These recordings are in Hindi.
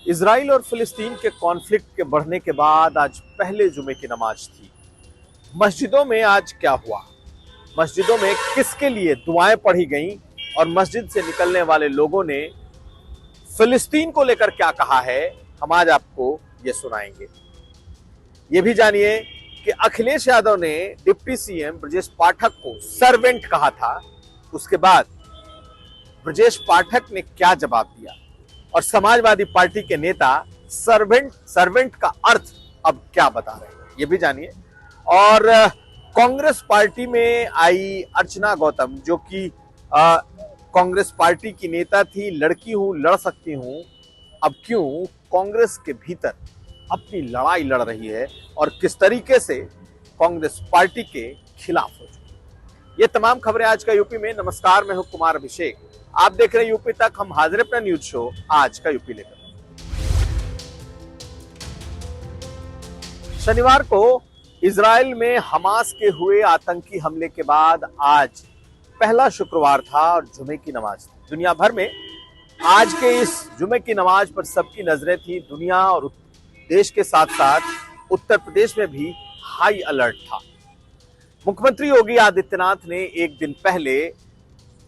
इजराइल और फिलिस्तीन के कॉन्फ्लिक्ट के बढ़ने के बाद आज पहले जुमे की नमाज थी। मस्जिदों में आज क्या हुआ, मस्जिदों में किसके लिए दुआएं पढ़ी गईं और मस्जिद से निकलने वाले लोगों ने फिलिस्तीन को लेकर क्या कहा है, हम आज आपको ये सुनाएंगे। ये भी जानिए कि अखिलेश यादव ने डिप्टी सीएम ब्रजेश पाठक को सर्वेंट कहा था, उसके बाद ब्रजेश पाठक ने क्या जवाब दिया और समाजवादी पार्टी के नेता सर्वेंट का अर्थ अब क्या बता रहे हैं, ये भी जानिए। और कांग्रेस पार्टी में आई अर्चना गौतम, जो कि कांग्रेस पार्टी की नेता थी, लड़की हूं लड़ सकती हूं, अब क्यों कांग्रेस के भीतर अपनी लड़ाई लड़ रही है और किस तरीके से कांग्रेस पार्टी के खिलाफ हो चुकी है। ये तमाम खबरें आज का यूपी में। नमस्कार, मैं हूं कुमार अभिषेक, आप देख रहे हैं यूपी तक। हम हाजिर अपना न्यूज शो आज का यूपी लेकर। शनिवार को इजराइल में हमास के हुए आतंकी हमले के बाद आज पहला शुक्रवार था और जुमे की नमाज थी। दुनिया भर में आज के इस जुमे की नमाज पर सबकी नजरें थी। दुनिया और देश के साथ साथ उत्तर प्रदेश में भी हाई अलर्ट था। मुख्यमंत्री योगी आदित्यनाथ ने एक दिन पहले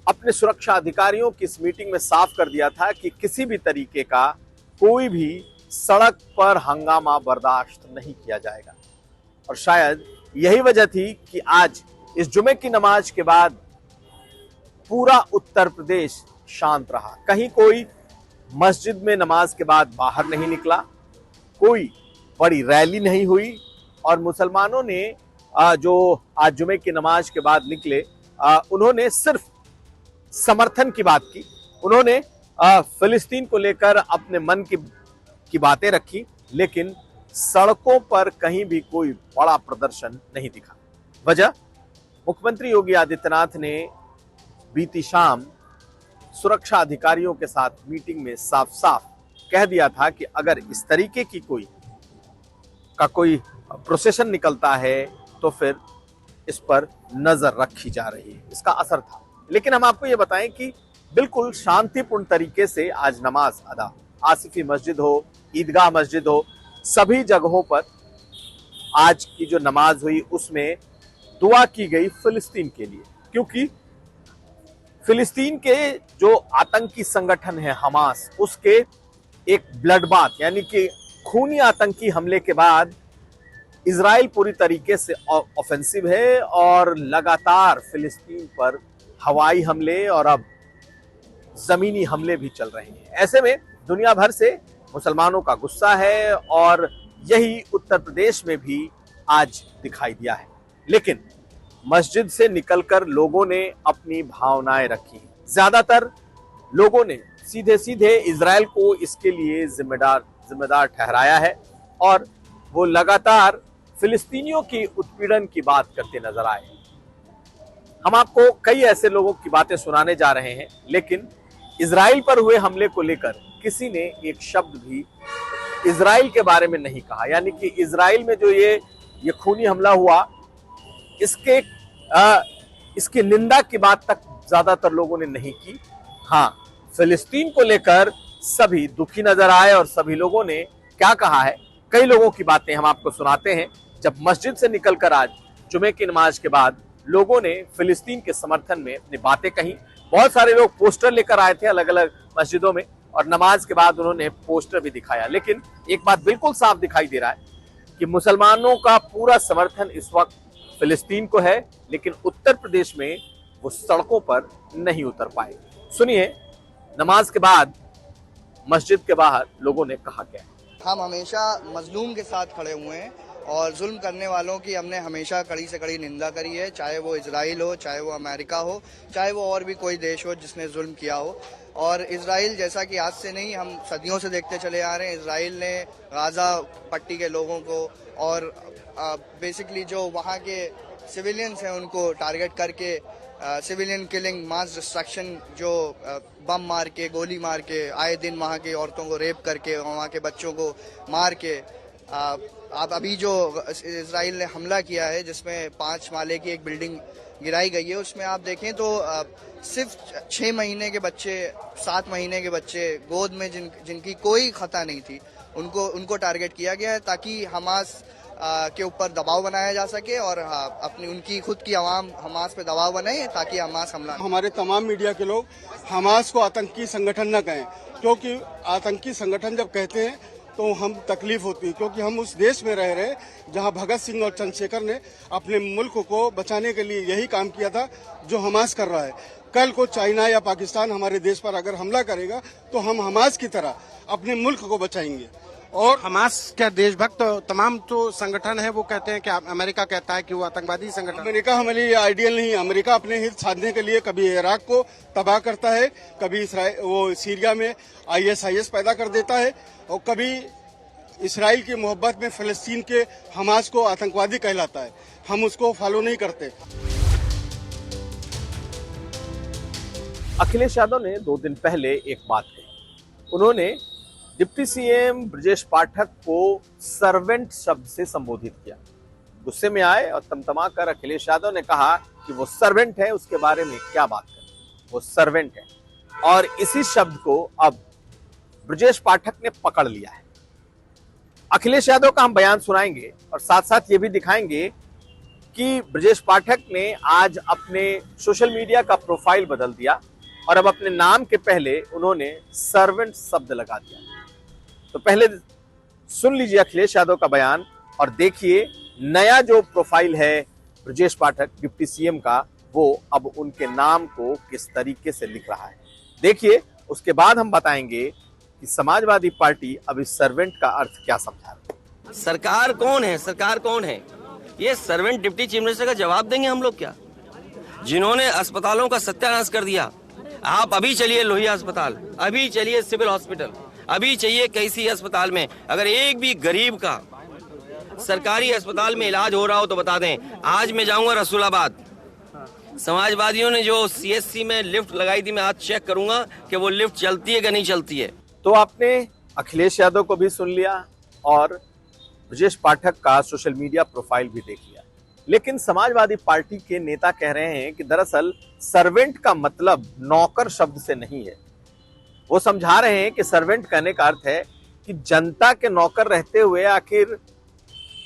अपने सुरक्षा अधिकारियों की इस मीटिंग में साफ कर दिया था कि किसी भी तरीके का कोई भी सड़क पर हंगामा बर्दाश्त नहीं किया जाएगा। और शायद यही वजह थी कि आज इस जुमे की नमाज के बाद पूरा उत्तर प्रदेश शांत रहा। कहीं कोई मस्जिद में नमाज के बाद बाहर नहीं निकला, कोई बड़ी रैली नहीं हुई और मुसलमानों ने जो आज जुमे की नमाज के बाद निकले, उन्होंने सिर्फ समर्थन की बात की। उन्होंने फिलिस्तीन को लेकर अपने मन की बातें रखी, लेकिन सड़कों पर कहीं भी कोई बड़ा प्रदर्शन नहीं दिखा। वजह, मुख्यमंत्री योगी आदित्यनाथ ने बीती शाम सुरक्षा अधिकारियों के साथ मीटिंग में साफ साफ कह दिया था कि अगर इस तरीके की कोई प्रोसेशन निकलता है तो फिर इस पर नजर रखी जा रही है। इसका असर था। लेकिन हम आपको ये बताएं कि बिल्कुल शांतिपूर्ण तरीके से आज नमाज अदा, आसिफी मस्जिद हो, ईदगाह मस्जिद हो, सभी जगहों पर आज की जो नमाज हुई उसमें दुआ की गई फिलिस्तीन के लिए। क्योंकि फिलिस्तीन के जो आतंकी संगठन है हमास, उसके एक ब्लडबाथ यानी कि खूनी आतंकी हमले के बाद इजराइल पूरी तरीके से ऑफेंसिव है और लगातार फिलिस्तीन पर हवाई हमले और अब जमीनी हमले भी चल रहे हैं। ऐसे में दुनिया भर से मुसलमानों का गुस्सा है और यही उत्तर प्रदेश में भी आज दिखाई दिया है। लेकिन मस्जिद से निकलकर लोगों ने अपनी भावनाएं रखी। ज्यादातर लोगों ने सीधे सीधे इजराइल को इसके लिए जिम्मेदार ठहराया है और वो लगातार फिलिस्तीनियों की उत्पीड़न की बात करते नजर आए। हम आपको कई ऐसे लोगों की बातें सुनाने जा रहे हैं, लेकिन इजराइल पर हुए हमले को लेकर किसी ने एक शब्द भी इजराइल के बारे में नहीं कहा। यानी कि इजराइल में जो ये खूनी हमला हुआ, इसकी निंदा की बात तक ज्यादातर लोगों ने नहीं की। हाँ, फिलिस्तीन को लेकर सभी दुखी नजर आए और सभी लोगों ने क्या कहा है, कई लोगों की बातें हम आपको सुनाते हैं। जब मस्जिद से निकलकर आज जुमे की नमाज के बाद लोगों ने फिलिस्तीन के समर्थन में अपनी बातें कही। बहुत सारे लोग पोस्टर लेकर आए थे अलग अलग मस्जिदों में और नमाज के बाद उन्होंने पोस्टर भी दिखाया। लेकिन एक बात बिल्कुल साफ दिखाई दे रहा है कि मुसलमानों का पूरा समर्थन इस वक्त फिलिस्तीन को है, लेकिन उत्तर प्रदेश में वो सड़कों पर नहीं उतर पाए। सुनिए नमाज के बाद मस्जिद के बाहर लोगों ने कहा क्या। हम हमेशा मजलूम के साथ खड़े हुए हैं और जुल्म करने वालों की हमने हमेशा कड़ी से कड़ी निंदा करी है, चाहे वो इजराइल हो, चाहे वो अमेरिका हो, चाहे वो और भी कोई देश हो जिसने जुल्म किया हो। और इजराइल जैसा कि आज से नहीं, हम सदियों से देखते चले आ रहे हैं, इजराइल ने गाजा पट्टी के लोगों को और बेसिकली जो वहाँ के सिविलियंस हैं उनको टारगेट करके सिविलियन किलिंग, मास डिस्ट्रक्शन, जो बम मार के, गोली मार के, आए दिन वहाँ की औरतों को रेप करके, वहाँ के बच्चों को मार के, अब अभी जो इजराइल ने हमला किया है जिसमें 5 माले की एक बिल्डिंग गिराई गई है, उसमें आप देखें तो सिर्फ 6 महीने के बच्चे, 7 महीने के बच्चे, गोद में जिनकी कोई खता नहीं थी, उनको टारगेट किया गया है ताकि हमास के ऊपर दबाव बनाया जा सके और अपनी उनकी खुद की आवाम हमास पे दबाव बनाए ताकि हमास हमला। हमारे तमाम मीडिया के लोग हमास को आतंकी संगठन न कहें, क्योंकि आतंकी संगठन जब कहते हैं तो हम तकलीफ होती है, क्योंकि हम उस देश में रह रहे जहां भगत सिंह और चंद्रशेखर ने अपने मुल्क को बचाने के लिए यही काम किया था जो हमास कर रहा है। कल को चाइना या पाकिस्तान हमारे देश पर अगर हमला करेगा तो हम हमास की तरह अपने मुल्क को बचाएंगे। और हमास क्या देशभक्त तमाम जो संगठन है वो कहते हैं कि अमेरिका कहता है कि वो आतंकवादी संगठन। अमेरिका हमारे लिए आइडियल नहीं है। अमेरिका अपने हित साधने के लिए कभी इराक को तबाह करता है, कभी वो सीरिया में ISIS पैदा कर देता है, और कभी इसराइल की मोहब्बत में फलस्तीन के हमास को आतंकवादी कहलाता है। हम उसको फॉलो नहीं करते। अखिलेश यादव ने 2 दिन पहले एक बात कही। उन्होंने डिप्टी सीएम ब्रजेश पाठक को सर्वेंट शब्द से संबोधित किया। गुस्से में आए और तमतमा कर अखिलेश यादव ने कहा कि वो सर्वेंट है, उसके बारे में क्या बात करें, वो सर्वेंट है। और इसी शब्द को अब ब्रजेश पाठक ने पकड़ लिया है। अखिलेश यादव का हम बयान सुनाएंगे और साथ साथ ये भी दिखाएंगे कि ब्रजेश पाठक ने आज अपने सोशल मीडिया का प्रोफाइल बदल दिया और अब अपने नाम के पहले उन्होंने सर्वेंट शब्द लगा दिया। तो पहले सुन लीजिए अखिलेश यादव का बयान और देखिए नया जो प्रोफाइल है ब्रजेश पाठक डिप्टी सीएम का, वो अब उनके नाम को किस तरीके से लिख रहा है। देखिए, उसके बाद हम बताएंगे कि समाजवादी पार्टी अब इस सर्वेंट का अर्थ क्या समझा रही है। सरकार कौन है, सरकार कौन है, ये सर्वेंट डिप्टी चीफ मिनिस्टर का जवाब देंगे हम लोग क्या, जिन्होंने अस्पतालों का सत्यानाश कर दिया। आप अभी चलिए लोहिया अस्पताल, अभी चलिए सिविल हॉस्पिटल, अभी चाहिए कैसी अस्पताल में अगर एक भी गरीब का सरकारी अस्पताल में इलाज हो रहा हो तो बता दें। आज मैं जाऊंगा रसूलाबाद, समाजवादियों ने जो CSC में लिफ्ट लगाई थी, मैं आज चेक करूंगा कि वो लिफ्ट चलती है कि नहीं चलती है। तो आपने अखिलेश यादव को भी सुन लिया और ब्रजेश पाठक का सोशल मीडिया प्रोफाइल भी देख लिया, लेकिन समाजवादी पार्टी के नेता कह रहे हैं कि दरअसल सर्वेंट का मतलब नौकर शब्द से नहीं है। वो समझा रहे हैं कि सर्वेंट कहने का अर्थ है कि जनता के नौकर रहते हुए आखिर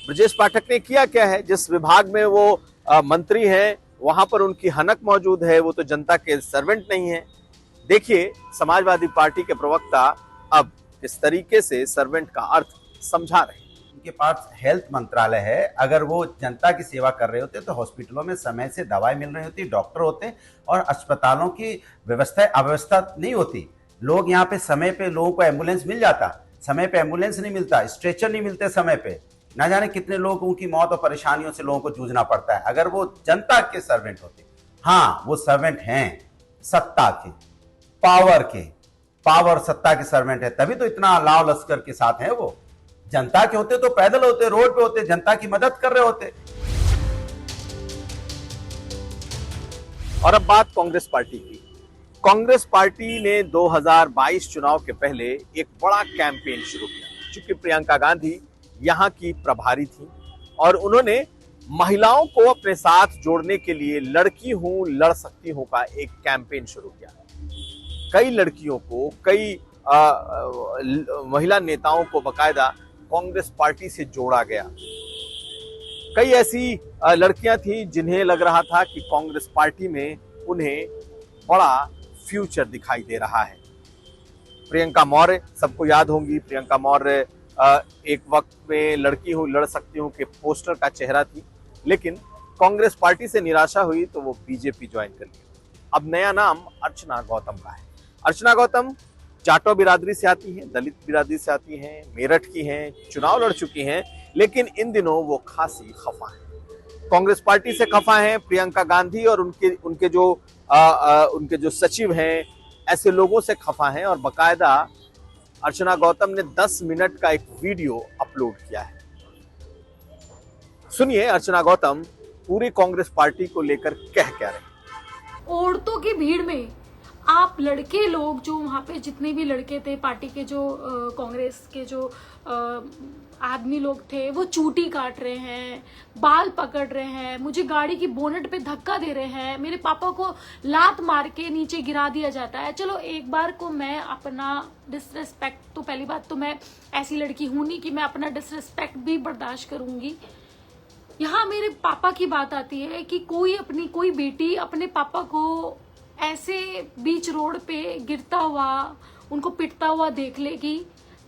ब्रजेश पाठक ने किया क्या है। जिस विभाग में वो मंत्री हैं वहां पर उनकी हनक मौजूद है, वो तो जनता के सर्वेंट नहीं है। देखिए समाजवादी पार्टी के प्रवक्ता अब इस तरीके से सर्वेंट का अर्थ समझा रहे हैं। उनके पास हेल्थ मंत्रालय है, अगर वो जनता की सेवा कर रहे होते तो हॉस्पिटलों में समय से दवाई मिल रही होती, डॉक्टर होते और अस्पतालों की व्यवस्था अव्यवस्था नहीं होती। लोग यहाँ पे समय पे लोगों को एम्बुलेंस मिल जाता, समय पे एम्बुलेंस नहीं मिलता, स्ट्रेचर नहीं मिलते समय पे, ना जाने कितने लोगों की मौत और परेशानियों से लोगों को जूझना पड़ता है। अगर वो जनता के सर्वेंट होते, हाँ वो सर्वेंट हैं सत्ता के, पावर सत्ता के सर्वेंट है, तभी तो इतना लाव लश्कर के साथ है। वो जनता के होते तो पैदल होते, रोड पे होते, जनता की मदद कर रहे होते। और अब बात कांग्रेस पार्टी की। कांग्रेस पार्टी ने 2022 चुनाव के पहले एक बड़ा कैंपेन शुरू किया। चूंकि प्रियंका गांधी यहाँ की प्रभारी थी और उन्होंने महिलाओं को अपने साथ जोड़ने के लिए लड़की हूं लड़ सकती हूं का एक कैंपेन शुरू किया। कई लड़कियों को, कई महिला नेताओं को बकायदा कांग्रेस पार्टी से जोड़ा गया। कई ऐसी लड़कियां थी जिन्हें लग रहा था कि कांग्रेस पार्टी में उन्हें बड़ा फ्यूचर दिखाई दे रहा है। प्रियंका मौर्य सबको याद होंगी। प्रियंका मौर्य एक वक्त में लड़की हूं लड़ सकती हूं के पोस्टर का चेहरा थी, लेकिन कांग्रेस पार्टी से निराशा हुई तो वो बीजेपी ज्वाइन कर ली। अब नया नाम अर्चना गौतम का है। अर्चना गौतम जाटो बिरादरी से आती हैं, दलित बिरादरी से आती हैं, मेरठ की हैं, चुनाव लड़ चुकी हैं, लेकिन इन दिनों वो खासी खफा हैं। कांग्रेस पार्टी से खफा हैं, प्रियंका गांधी और उनके जो सचिव हैं ऐसे लोगों से खफा हैं। और बकायदा अर्चना गौतम ने 10 मिनट का एक वीडियो अपलोड किया है। सुनिए अर्चना गौतम पूरी कांग्रेस पार्टी को लेकर कह क्या रही। औरतों की भीड़ में आप लड़के लोग जो वहाँ पे जितने भी लड़के थे पार्टी के जो कांग्रेस के जो आदमी लोग थे वो चूटी काट रहे हैं, बाल पकड़ रहे हैं, मुझे गाड़ी की बोनट पे धक्का दे रहे हैं, मेरे पापा को लात मार के नीचे गिरा दिया जाता है। चलो एक बार को मैं अपना डिसरिस्पेक्ट, तो पहली बात तो मैं ऐसी लड़की हूं नहीं कि मैं अपना डिसरिस्पेक्ट भी बर्दाश्त करूंगी। यहाँ मेरे पापा की बात आती है कि कोई बेटी अपने पापा को ऐसे बीच रोड पे गिरता हुआ, उनको पिटता हुआ देख लेगी,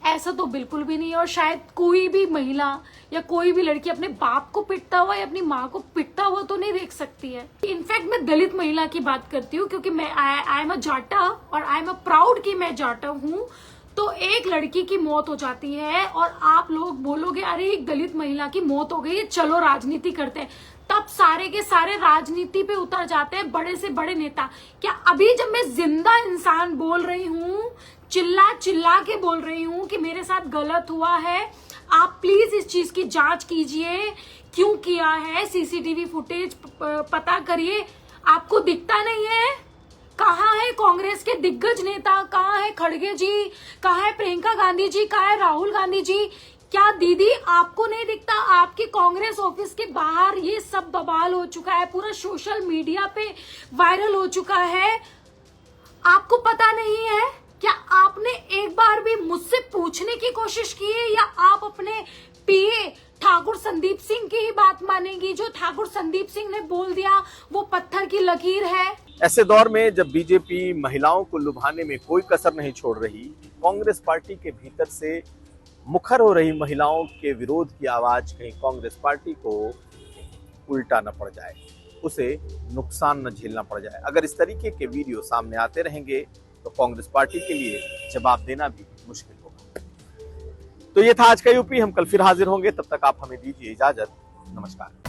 ऐसा तो बिल्कुल भी नहीं है। और शायद कोई भी महिला या कोई भी लड़की अपने बाप को पिटता हुआ या अपनी माँ को पिटता हुआ तो नहीं देख सकती है। इनफैक्ट मैं दलित महिला की बात करती हूँ क्योंकि मैं आई एम अ जाटा और आई एम अ प्राउड कि मैं जाटा हूँ। तो एक लड़की की मौत हो जाती है और आप लोग बोलोगे अरे एक दलित महिला की मौत हो गई है, चलो राजनीति करते हैं, तब सारे के सारे राजनीति पे उतर जाते हैं बड़े से बड़े नेता। क्या अभी जब मैं जिंदा इंसान बोल रही हूँ, चिल्ला चिल्ला के बोल रही हूँ कि मेरे साथ गलत हुआ है, आप प्लीज इस चीज की जांच कीजिए, क्यों किया है, सीसीटीवी फुटेज पता करिए। आपको दिखता नहीं है? कहाँ है कांग्रेस के दिग्गज नेता? कहाँ है खड़गे जी? कहाँ है प्रियंका गांधी जी? कहाँ है राहुल गांधी जी? क्या दीदी आपको नहीं दिखता? आपके कांग्रेस ऑफिस के बाहर ये सब बवाल हो चुका है, पूरा सोशल मीडिया पे वायरल हो चुका है, आपको पता नहीं है? क्या आपने एक बार भी मुझसे पूछने की कोशिश की है या आप अपने पीए ठाकुर संदीप सिंह की ही बात मानेंगी? जो ठाकुर संदीप सिंह ने बोल दिया वो पत्थर की लकीर है। ऐसे दौर में जब बीजेपी महिलाओं को लुभाने में कोई कसर नहीं छोड़ रही, कांग्रेस पार्टी के भीतर से मुखर हो रही महिलाओं के विरोध की आवाज कहीं कांग्रेस पार्टी को उल्टा न पड़ जाए, उसे नुकसान न झेलना पड़ जाए। अगर इस तरीके के वीडियो सामने आते रहेंगे तो कांग्रेस पार्टी के लिए जवाब देना भी मुश्किल होगा। तो ये था आज का यूपी। हम कल फिर हाजिर होंगे, तब तक आप हमें दीजिए इजाजत। नमस्कार।